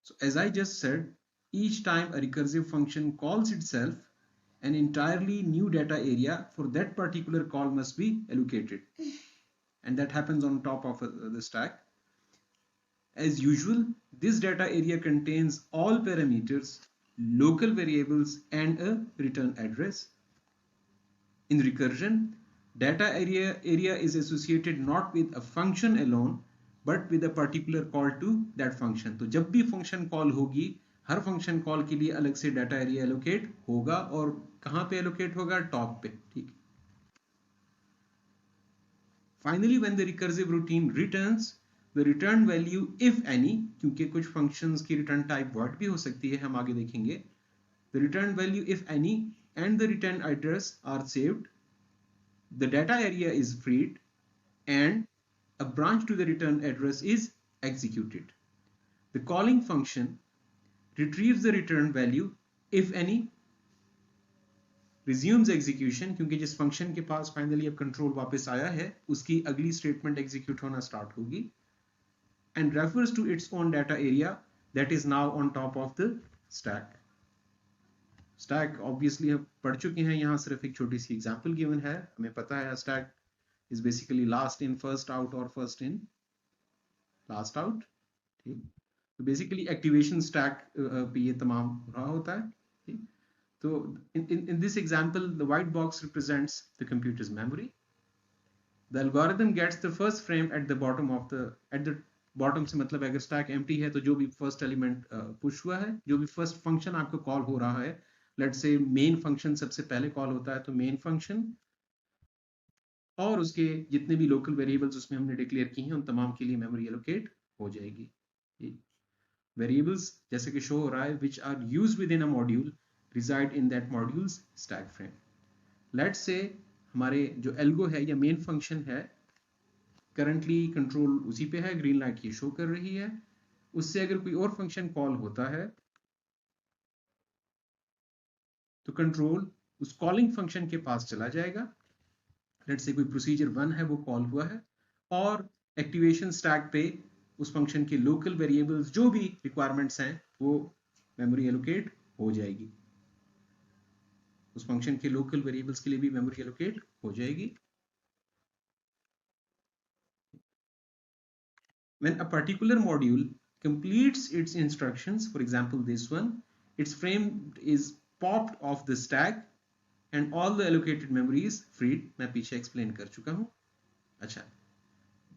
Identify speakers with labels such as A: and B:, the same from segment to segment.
A: So as I just said, each time a recursive function calls itself, an entirely new data area for that particular call must be allocated, and that happens on top of the stack. As usual, this data area contains all parameters, local variables, and a return address. In recursion, data area is associated not with a function alone, but with a particular call to that function. तो जब भी function call होगी, हर function call के लिए अलग से data area allocate होगा, और कहाँ पे allocate होगा? Top पे, ठीक. Finally, when the recursive routine returns, the return value, if any, क्योंकि कुछ functions की return type void भी हो सकती है, हम आगे देखेंगे. The return value, if any, and the return address are saved. The data area is freed, and a branch to the return address is executed. The calling function retrieves the return value, if any, resumes execution, क्योंकि जिस function के पास finally अब control वापस आया है, उसकी अगली statement execute होना start होगी, and refers to its own data area that is now on top of the stack. Stack obviously हम पढ़ चुके हैं, यहाँ सिर्फ एक छोटी सी example given है. हमें पता है stack is basically last in first out or first in last out. ठीक, तो बेसिकली एक्टिवेशन स्टैक पे ये तमाम रहा होता है. ठीक, तो in this example the white box represents the computer's memory. The algorithm gets the first frame at the bottom से मतलब अगर स्टैक एम्प्टी है तो जो भी फर्स्ट एलिमेंट पुश हुआ है, जो भी फर्स्ट फंक्शन आपको कॉल हो रहा है, लेट्स से मेन फंक्शन सबसे पहले कॉल होता है, तो मेन फंक्शन और उसके जितने भी लोकल वेरिएबल्स उसमें हमने डिक्लेयर की हैं उन तमाम के लिए मेमोरी एलोकेट हो जाएगी. वेरिएबल्स जैसे कि शो हो रहा है which are used within a module reside in that module's stack frame. Let's say हमारे जो एल्गो है या मेन फंक्शन है, करंटली कंट्रोल उसी पे है, ग्रीन लाइट ये शो कर रही है. उससे अगर कोई और फंक्शन कॉल होता है तो कंट्रोल उस कॉलिंग फंक्शन के पास चला जाएगा. लेट्स से कोई प्रोसीजर 1 है वो कॉल हुआ है, और एक्टिवेशन स्टैक पे उस फंक्शन के लोकल वेरिएबल्स जो भी रिक्वायरमेंट्स हैं वो मेमोरी एलोकेट हो जाएगी. उस फंक्शन के लोकल वेरिएबल्स के लिए भी मेमोरी एलोकेट हो जाएगी. When a particular module completes its instructions, for example this one, its frame is popped off the stack and all the allocated memory is freed. मैं पीछे एक्सप्लेन कर चुका हूं. अच्छा,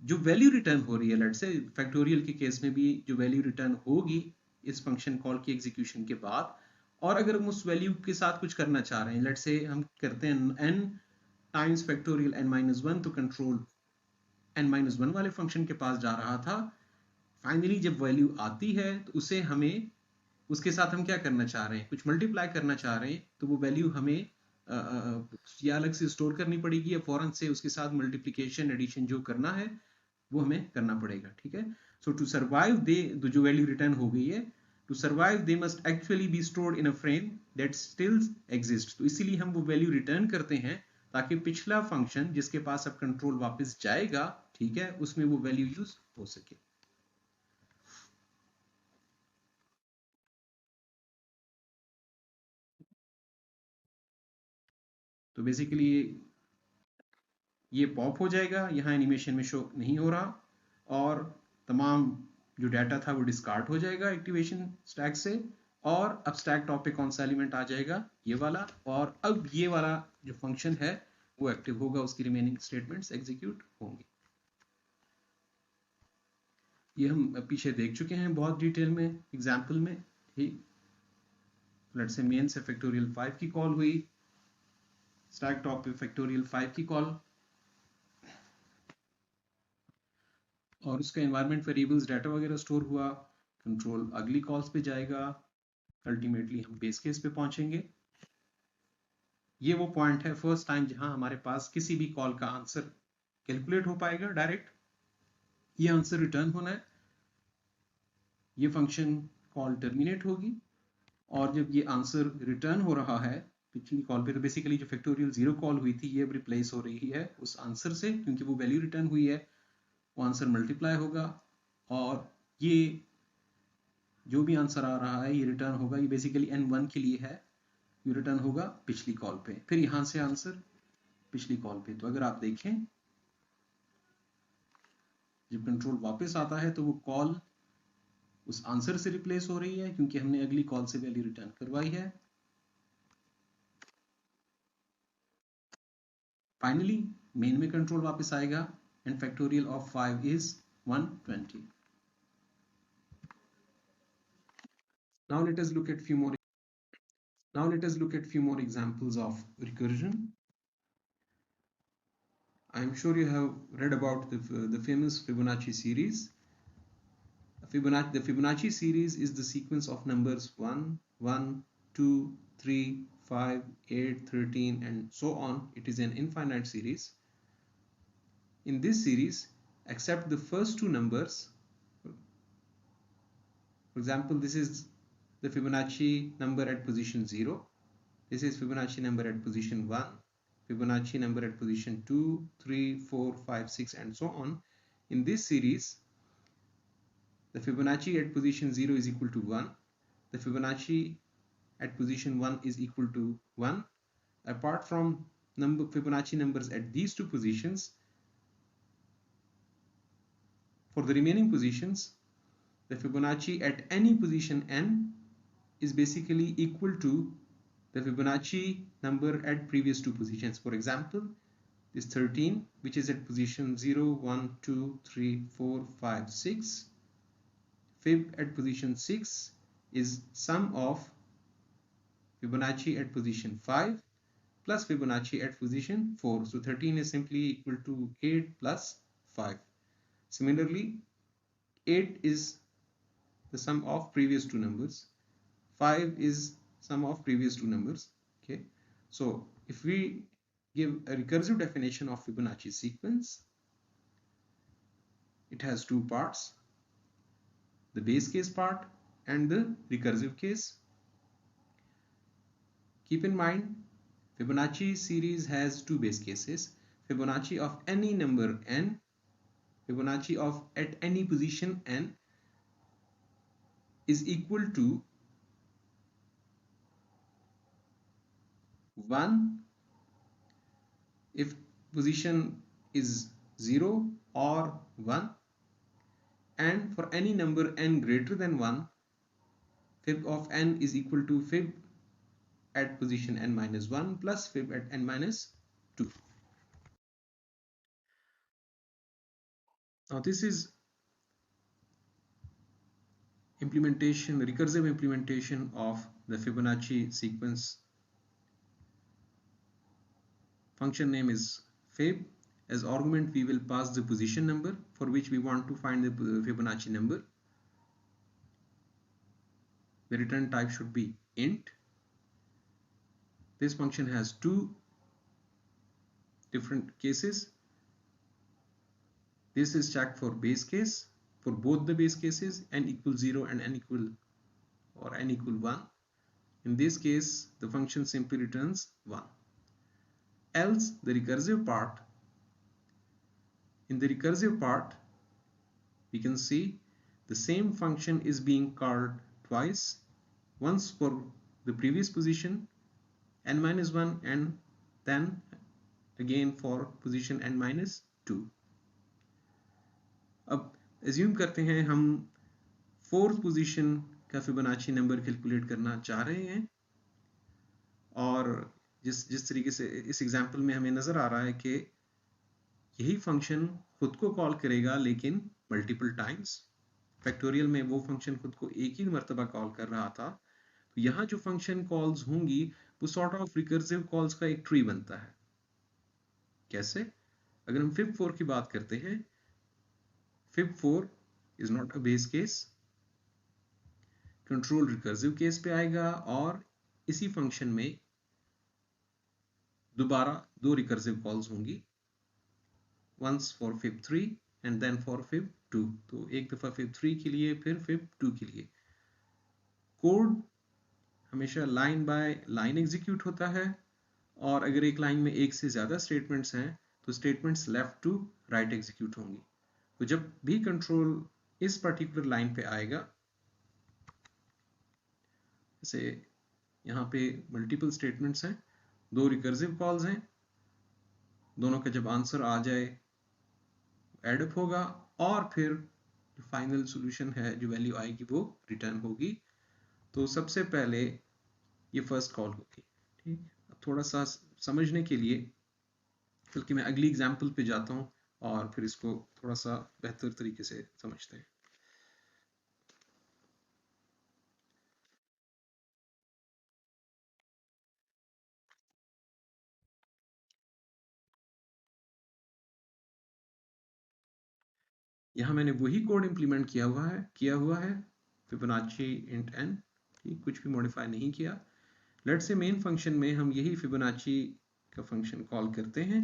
A: जो वैल्यू रिटर्न हो रही है, लेट्स से फैक्टोरियल के केस में भी जो वैल्यू रिटर्न होगी इस फंक्शन कॉल की एग्जीक्यूशन के बाद, और अगर हम उस वैल्यू के साथ कुछ करना चाह रहे हैं, लेट्स से हम करते हैं n टाइम्स फैक्टोरियल n-1, तो कंट्रोल n-1 वाले फंक्शन के पास जा रहा था. फाइनली जब वैल्यू आती है तो उसे हमें उसके साथ हम क्या करना चाह रहे हैं, कुछ मल्टीप्लाई करना चाह रहे हैं, तो वो वैल्यू हमें या अलग से स्टोर करनी पड़ेगी या फौरन से उसके साथ मल्टीप्लिकेशन एडिशन जो करना है वो हमें करना पड़ेगा. ठीक है, सो टू सर्वाइव दे जो वैल्यू रिटर्न हो गई है, to survive they must actually be stored in a frame that still exist. तो इसीलिए हम वो वैल्यू रिटर्न करते हैं ताकि पिछला फंक्शन जिसके पास अब कंट्रोल वापस जाएगा, ठीक है, उसमें वो वैल्यू यूज हो सके. तो बेसिकली ये पॉप हो जाएगा, यहाँ एनिमेशन में शो नहीं हो रहा, और तमाम जो डाटा था वो डिस्कार्ड हो जाएगा एक्टिवेशन स्टैक से, और अब स्टैक टॉप पे कौन सा एलिमेंट आ जाएगा, ये वाला, और अब ये वाला जो फंक्शन है वो एक्टिव होगा, उसकी रिमेनिंग स्टेटमेंट्स एग्जीक्यूट होंगी. ये हम पीछे देख चुके हैं बहुत डिटेल में एग्जाम्पल में. ठीक, लेट्स से मेन से फैक्टोरियल 5 की कॉल हुई, स्टैक टॉप पे फैक्टोरियल 5 की कॉल, और उसका एनवायरनमेंट वेरिएबल्स डाटा वगैरह स्टोर हुआ, कंट्रोल अगली कॉल्स पे जाएगा, अल्टीमेटली हम बेस केस पे पहुंचेंगे. ये वो पॉइंट है फर्स्ट टाइम जहां हमारे पास किसी भी कॉल का आंसर कैलकुलेट हो पाएगा डायरेक्ट, ये आंसर रिटर्न होना है, ये फंक्शन कॉल टर्मिनेट होगी, और जब ये आंसर रिटर्न हो रहा है पिछली कॉल पे, तो बेसिकली जो फैक्टोरियल 0 कॉल हुई थी ये अब रिप्लेस हो रही है उस आंसर से, क्योंकि वो वैल्यू रिटर्न हुई है, वो आंसर मल्टीप्लाई होगा, और ये जो भी आंसर आ रहा है ये रिटर्न होगा, ये बेसिकली N1 के लिए है, ये रिटर्न होगा पिछली कॉल पे, फिर यहां से आंसर पिछली कॉल पे। तो अगर आप देखें जब कंट्रोल वापस आता है तो वो कॉल उस आंसर से रिप्लेस हो रही है क्योंकि हमने अगली कॉल से वैल्यू रिटर्न करवाई है। फाइनली मेन में कंट्रोल वापस आएगा and factorial of 5 is 120। Now let us look at few more examples of recursion. I am sure you have read about the famous Fibonacci series. The Fibonacci series is the sequence of numbers 1, 1, 2, 3, 5, 8, 13 and so on. It is an infinite series. In this series, except the first two numbers, for example, this is the Fibonacci number at position 0. This is Fibonacci number at position 1, Fibonacci number at position 2, 3, 4, 5, 6 and so on. In this series, the Fibonacci at position 0 is equal to 1. The Fibonacci at position 1 is equal to 1. Apart from Fibonacci numbers at these two positions, for the remaining positions, the Fibonacci at any position n is basically equal to the Fibonacci number at previous two positions. For example, this 13, which is at position 0, 1, 2, 3, 4, 5, 6. Fib at position 6 is sum of Fibonacci at position 5 plus Fibonacci at position 4. So 13 is simply equal to 8 plus 5. Similarly, 8 is the sum of previous two numbers. 5 is sum of previous two numbers. Okay. So if we give a recursive definition of Fibonacci sequence, it has two parts, the base case part and the recursive case. Keep in mind, Fibonacci series has two base cases, Fibonacci of any number n, Fibonacci of at any position n is equal to 1 if position is 0 or 1, and for any number n greater than 1, fib of n is equal to fib at position n minus 1 plus fib at n minus 2. Now this is recursive implementation of the Fibonacci sequence. Function name is fib. As argument we will pass the position number for which we want to find the Fibonacci number. The return type should be int. This function has two different cases. This is checked for base case, for both the base cases n equals 0 and n equal 1. In this case, the function simply returns 1. Else, the recursive part, in the recursive part, we can see the same function is being called twice, once for the previous position n minus 1 and then again for position n minus 2. अब assume करते हैं हम fourth position का Fibonacci number calculate करना चाह रहे हैं, और जिस तरीके से इस एग्जांपल में हमें नजर आ रहा है कि यही फंक्शन खुद को कॉल करेगा लेकिन मल्टीपल टाइम्स। फैक्टोरियल में वो फंक्शन खुद को एक ही मर्तबा कॉल कर रहा था, तो यहाँ जो फंक्शन कॉल्स होंगी वो सॉर्ट ऑफ रिकर्सिव कॉल्स का एक ट्री बनता है। कैसे? अगर हम fib4 की बात करते हैं, fib4 is not a base case, control recursive case पे आएगा और इसी फंक्शन में दोबारा दो रिकर्सिव कॉल्स होंगी, once for fib3 and then for fib2। तो एक दफा fib3 के लिए फिर fib2 के लिए। कोड हमेशा लाइन बाय लाइन एग्जीक्यूट होता है, और अगर एक लाइन में एक से ज्यादा स्टेटमेंट्स हैं तो statements left to right execute होंगी। तो जब भी कंट्रोल इस पर्टिकुलर लाइन पे आएगा जैसे यहाँ पे मल्टीपल स्टेटमेंट्स हैं, 2 रिकर्सिव कॉल्स हैं, दोनों का जब आंसर आ जाए एडअप होगा और फिर जो फाइनल सॉल्यूशन है, जो वैल्यू आएगी वो रिटर्न होगी। तो सबसे पहले ये फर्स्ट कॉल होगी। ठीक, अब थोड़ा सा समझने के लिए बल्कि मैं अगली एग्जांपल पे जाता हूँ और फिर इसको थोड़ा सा बेहतर तरीके से समझते हैं। यहाँ मैंने वही कोड इंप्लीमेंट किया हुआ है फिबोनाची इंट n, ठीक, कुछ भी मॉडिफाई नहीं किया। लेट्स से मेन फंक्शन में हम यही फिबोनाची का फंक्शन कॉल करते हैं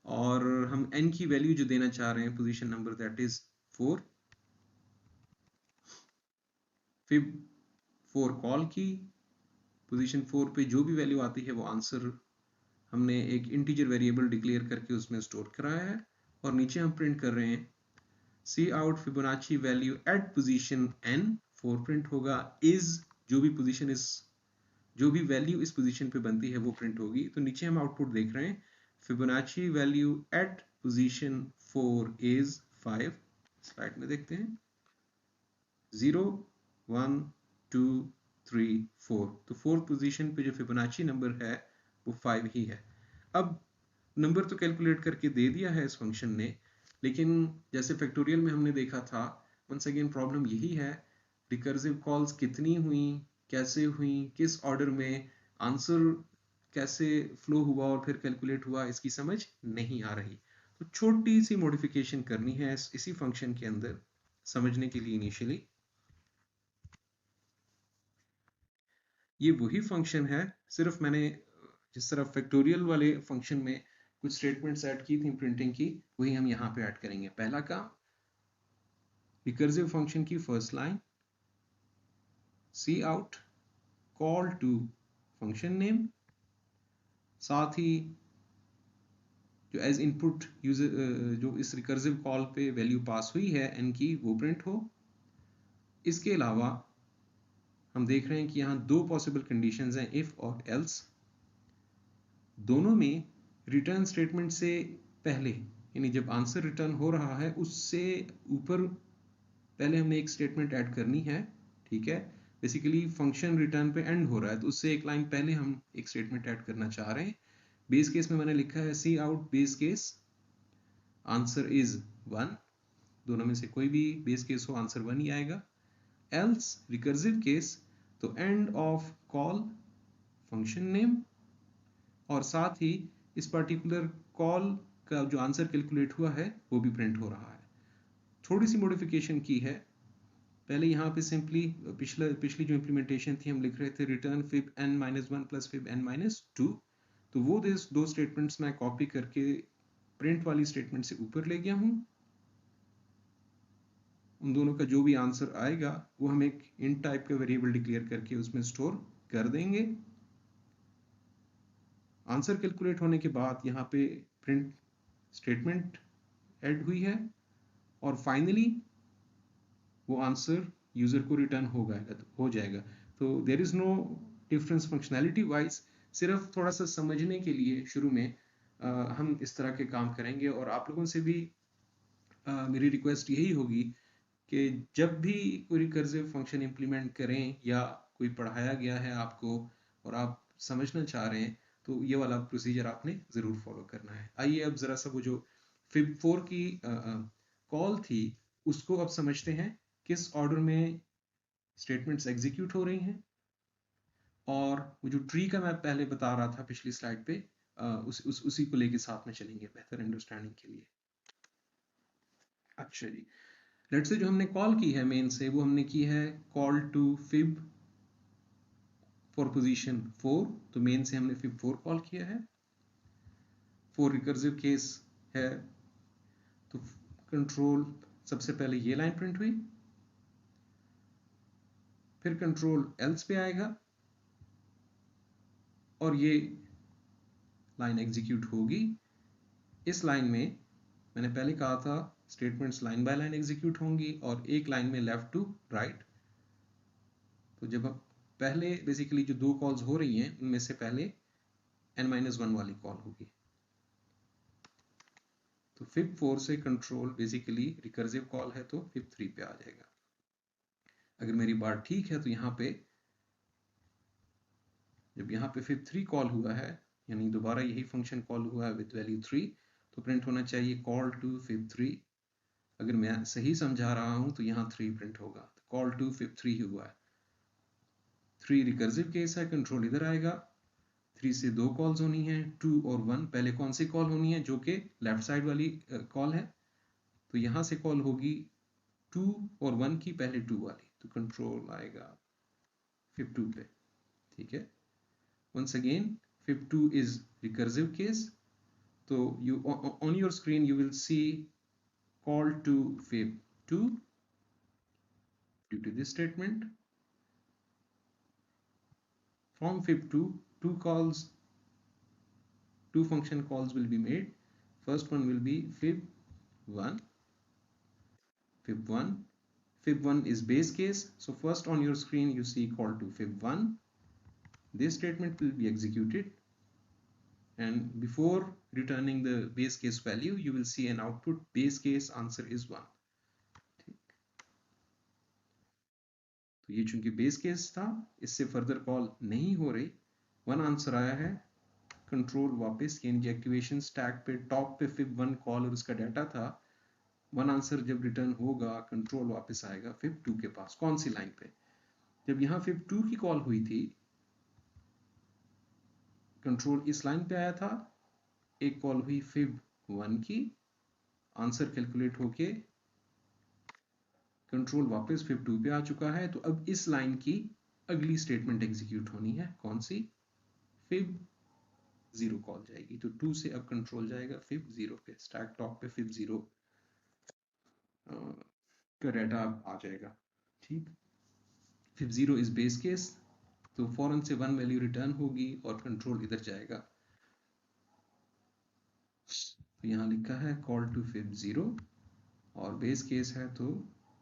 A: और हम n की वैल्यू जो देना चाह रहे हैं position number, that is 4। Fib 4 call की, पोजीशन 4 पे जो भी वैल्यू आती है वो आंसर हमने एक इंटीजर वेरिएबल डिक्लेयर करके उसमें स्टोर कराया है और नीचे हम प्रिंट कर रहे हैं cout Fibonacci value at position n, 4 print होगा, इज जो भी पोजीशन इस जो भी वैल्यू इस पोजीशन पे बनती है वो प्रिंट होगी। तो नीचे हम आउटपुट देख रहे हैं Fibonacci value at position 4 is 5। Slide में देखते हैं 0 1 2 3 4, तो 4th पोजीशन पे जो फिबोनाची नंबर है वो 5 ही है। अब नंबर तो कैलकुलेट करके दे दिया है इस फंक्शन ने, लेकिन जैसे फैक्टोरियल में हमने देखा था, वंस अगेन प्रॉब्लम यही है, रिकर्सिव कॉल्स कितनी हुई, कैसे हुई, किस ऑर्डर में, आंसर कैसे फ्लो हुआ और फिर कैलकुलेट हुआ, इसकी समझ नहीं आ रही। तो छोटी सी मॉडिफिकेशन करनी है इसी फंक्शन के अंदर समझने के लिए। इनिशियली ये वही फंक्शन है, सिर्फ मैंने जिस तरह फैक्टोरियल वाले फंक्शन में कुछ स्टेटमेंट्स ऐड की थी प्रिंटिंग की, वही हम यहाँ पे ऐड करेंगे। पहला काम, रिकर्सिव फंक्शन की first line C out call to function name, साथ ही जो एज इनपुट यूजर जो इस रिकर्सिव कॉल पे वैल्यू पास हुई है n की, वो प्रिंट हो। इसके अलावा हम देख रहे हैं कि यहाँ 2 पॉसिबल कंडीशंस हैं, इफ और एल्स। दोनों में रिटर्न स्टेटमेंट से पहले, यानी जब आंसर रिटर्न हो रहा है उससे ऊपर पहले हमने एक स्टेटमेंट ऐड करनी है। ठीक है, बेसिकली फंक्शन रिटर्न पे एंड हो रहा है तो उससे एक लाइन पहले हम एक स्टेटमेंट ऐड करना चाह रहे हैं। बेस केस में मैंने लिखा है cout base case answer is 1, दोनों में से कोई भी बेस केस हो आंसर 1 ही आएगा। एल्स रिकर्सिव केस, तो end of call function name और साथ ही इस पर्टिकुलर कॉल का जो आंसर कैलकुलेट हुआ है वो भी प्रिंट हो रहा है। थोड़ी सी मॉडिफिकेशन की है, पहले यहाँ पे सिंपली पिछली जो इम्प्लीमेंटेशन थी हम लिख रहे थे return fib n-1 plus fib n-2, तो वो 2 स्टेटमेंट्स मैं कॉपी करके प्रिंट वाली स्टेटमेंट से ऊपर ले गया हूँ। उन दोनों का जो भी आंसर आएगा वो हम एक इंट टाइप का वेरिएबल डिक्लेयर करके उसमें स्टोर कर देंगे। आंसर कैलकुलेट होने के बाद यहाँ पे प्रिंट स्टेटमेंट ऐड हुई है और फाइनली वो आंसर यूजर को रिटर्न हो जाएगा। तो there is no difference functionality wise, सिर्फ थोड़ा सा समझने के लिए शुरू में हम इस तरह के काम करेंगे। और आप लोगों से भी मेरी रिक्वेस्ट यही होगी कि जब भी कोई रिकर्सिव फंक्शन इंप्लीमेंट करें या कोई पढ़ाया गया है आपको और आप समझना चाह रहे हैं, तो ये वाला प्रोसीजर आपने जरूर फॉलो करना है। आइए अब जरा सा वो जो फिब 4 की कॉल थी उसको अब समझते हैं, किस ऑर्डर में स्टेटमेंट्स एग्जीक्यूट हो रही हैं। और वो जो ट्री का मैं पहले बता रहा था पिछली स्लाइड पे, उसी को लेके साथ में चलेंगे बेहतर अंडरस्टैंडिंग के लिए। अच्छा जी, लेट्स से जो हमने कॉल की है मेन से, वो हमने की है call to fib for position 4, तो मेन से हमने फिब 4 कॉल किया है। 4 रिकर्सिव केस है तो कंट्रोल सबसे पहले ये लाइन प्रिंट हुई, फिर कंट्रोल एल्स पे आएगा और ये लाइन एग्जीक्यूट होगी। इस लाइन में मैंने पहले कहा था statements line by line execute होंगी और एक लाइन में लेफ्ट टू राइट। तो जब पहले बेसिकली जो दो कॉल्स हो रही हैं उनमें से पहले n-1 वाली कॉल होगी। तो fib4 से कंट्रोल बेसिकली रिकर्सिव कॉल है तो fib3 पे आ जाएगा। अगर मेरी बात ठीक है तो यहाँ पे जब यहाँ पे fib3 कॉल हुआ है, यानी दोबारा यही फंक्शन कॉल हुआ है विद वैल्यू 3, तो प्रिंट होना चाहिए कॉल टू fib3। अगर मैं सही समझा रहा हूं तो यहाँ 3 प्रिंट होगा, कॉल टू fib3 ही हुआ है। 3 रिकर्सिव केस है, कंट्रोल इधर आएगा। 3 से दो कॉल्स होनी है, 2 और 1। पहले कौन सी कॉल होनी है? जो कि लेफ्ट साइड वाली कॉल है, तो यहाँ से कॉल होगी 2 और 1 की, पहले 2 वाली, तो कंट्रोल आएगा fib2 पे। ठीक है, once again fib2 is recursive case, so you on your screen you will see call to fib2 due to this statement. From fib2 two function calls will be made. First one will be fib1. Fib1 is base case, so first on your screen you see call to fib1. This statement will be executed, and before returning the base case value you will see an output base case answer is 1. तो ये चूंकि base case था, इससे further call नहीं हो रही, 1 answer आया है। कंट्रोल वापस, यानी एक्टिवेशन स्टैक पे टॉप पे fib1 कॉल और उसका डाटा था, 1 आंसर जब रिटर्न होगा कंट्रोल वापस आएगा fib2 के पास। कौन सी लाइन पे? जब यहाँ fib2 की कॉल हुई थी, कंट्रोल इस लाइन पे आया था, एक कॉल हुई fib1 की, आंसर कैलकुलेट होके कंट्रोल वापस fib2 पे आ चुका है। तो अब इस लाइन की अगली स्टेटमेंट एग्जीक्यूट होनी है, कौन सी? fib0 कॉल जाएगी। तो 2 से अब कंट्रोल जाएगा fib0 पे, स्टैक टॉप पे fib0 का डाटा आ जाएगा। ठीक, fib0 इज बेस केस, तो फौरन से 1 वैल्यू रिटर्न होगी और कंट्रोल इधर जाएगा। तो यहाँ लिखा है कॉल टू fib0 और बेस केस है तो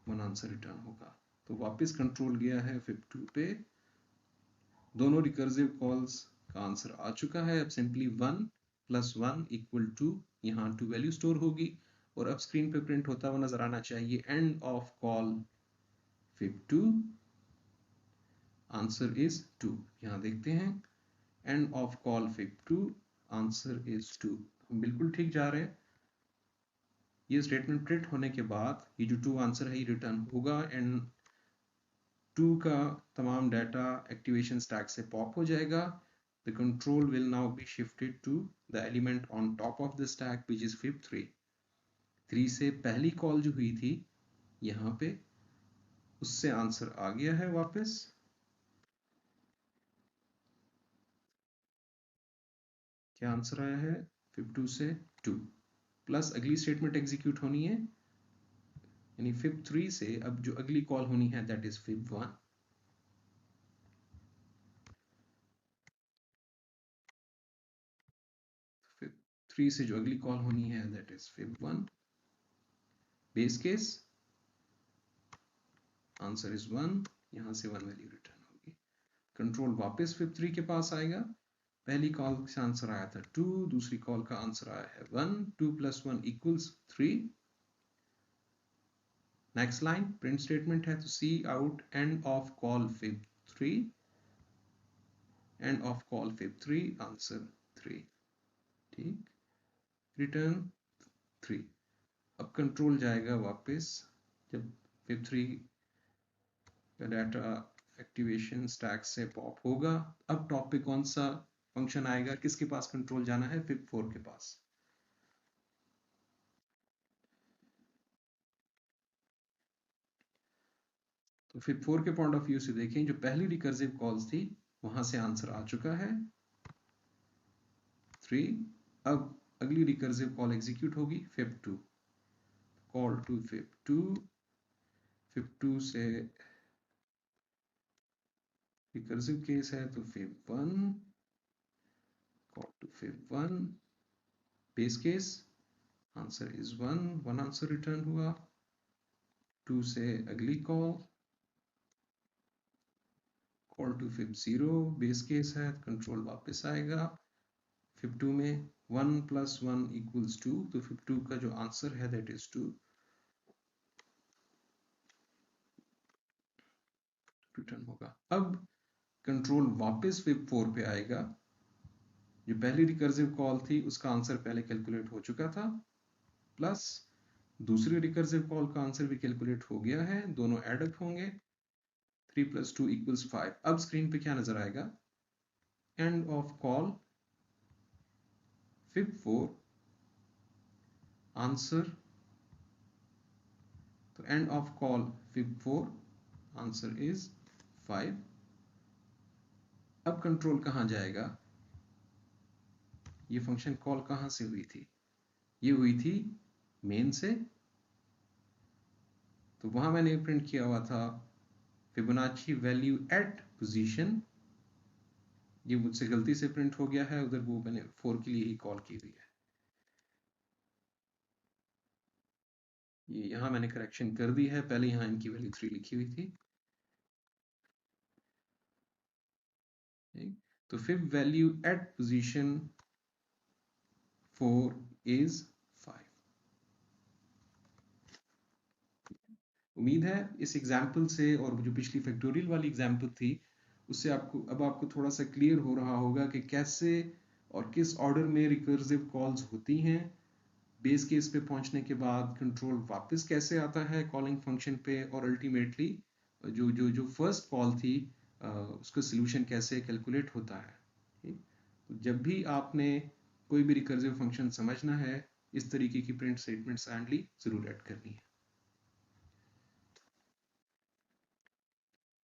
A: 1 आंसर रिटर्न होगा। तो वापस कंट्रोल गया है fib2 पे, दोनों रिकर्सिव कॉल्स का आंसर आ चुका है। अब सिंपली 1 + 1 = 2, यहाँ 2 वैल्यू स्टोर होगी और अब स्क्रीन पे प्रिंट होता हुआ नजर आना चाहिए and of call fib2 answer is 2। यहाँ देखते हैं and of call fib2 answer is 2। हम बिल्कुल ठीक जा रहे हैं। ये स्टेटमेंट प्रिंट होने के बाद ये जो 2 आंसर है ये रिटर्न होगा एंड 2 का तमाम डाटा एक्टिवेशन स्टैक से पॉप हो जाएगा। The control will now be shifted to the element on top of the stack which is fib3. 3 से पहली कॉल जो हुई थी यहाँ पे, उससे आंसर आ गया है वापस। क्या आंसर आया है? fib2 से 2 प्लस अगली स्टेटमेंट एग्जीक्यूट होनी है, यानी fib3 से अब जो अगली कॉल होनी है दैट इज fib1। fib3 से जो अगली कॉल होनी है that is fib1। Base case answer is 1, यहां से 1 वैल्यू रिटर्न होगी। कंट्रोल वापस fib3 के पास आएगा। पहली कॉल से आंसर आया था 2, दूसरी कॉल का आंसर आया है 1। 2 + 1 = 3। नेक्स्ट लाइन प्रिंट स्टेटमेंट है, तो cout end of call fib3, end of call fib3 answer 3। ठीक, रिटर्न 3। अब कंट्रोल जाएगा वापस जब fib3 का डाटा एक्टिवेशन स्टैक से पॉप होगा। अब टॉप पे कौन सा फंक्शन आएगा? किसके पास कंट्रोल जाना है? fib4 के पास। तो fib4 के पॉइंट ऑफ व्यू से देखें, जो पहली रिकर्सिव कॉल्स थी वहां से आंसर आ चुका है 3। अब अगली रिकर्सिव कॉल एग्जीक्यूट होगी fib2, call to fib2। fib2 से रिकर्सिव केस है तो fib1, call to fib1। Base case answer is 1, 1 answer return हुआ। 2 से अगली call equal to fib 0 base case है, कंट्रोल वापस आएगा फिब 2 में 1 + 1 = 2, तो फिब 2 का जो आंसर है दैट इज 2 रिटर्न होगा। अब कंट्रोल वापस फिब 4 पे आएगा, जो पहली रिकर्सिव कॉल थी उसका आंसर पहले कैलकुलेट हो चुका था, प्लस दूसरी रिकर्सिव कॉल का आंसर भी कैलकुलेट हो गया है, दोनों एड अप होंगे 3 + 2 = 5। अब स्क्रीन पे क्या नजर आएगा, end of call fib 4 answer, तो end of call fib 4 answer is 5। अब कंट्रोल कहां जाएगा, ये फंक्शन कॉल कहां से हुई थी, ये हुई थी मेन से, तो वहां मैंने प्रिंट किया हुआ था फिबोनाची वैल्यू एट पोजीशन, ये मुझसे गलती से प्रिंट हो गया है, उधर वो मैंने 4 के लिए ही कॉल की हुई है, ये यहां मैंने करेक्शन कर दी है, पहले यहां इनकी वैल्यू 3 लिखी हुई थी। तो fib value at position 4 is 5। उम्मीद है इस एग्जाम्पल से और जो पिछली फैक्टोरियल वाली एग्जाम्पल थी उससे आपको थोड़ा सा क्लियर हो रहा होगा कि कैसे और किस ऑर्डर में रिकर्सिव कॉल्स होती हैं, बेस केस पे पहुंचने के बाद कंट्रोल वापस कैसे आता है कॉलिंग फंक्शन पे, और अल्टीमेटली जो जो जो फर्स्ट कॉल थी उसका सॉल्यूशन कैसे कैलकुलेट होता है। ठीक? तो जब भी आपने कोई भी रिकर्सिव फंक्शन समझना है, इस तरीके की प्रिंट स्टेटमेंट्स काइंडली जरूर ऐड करनी है।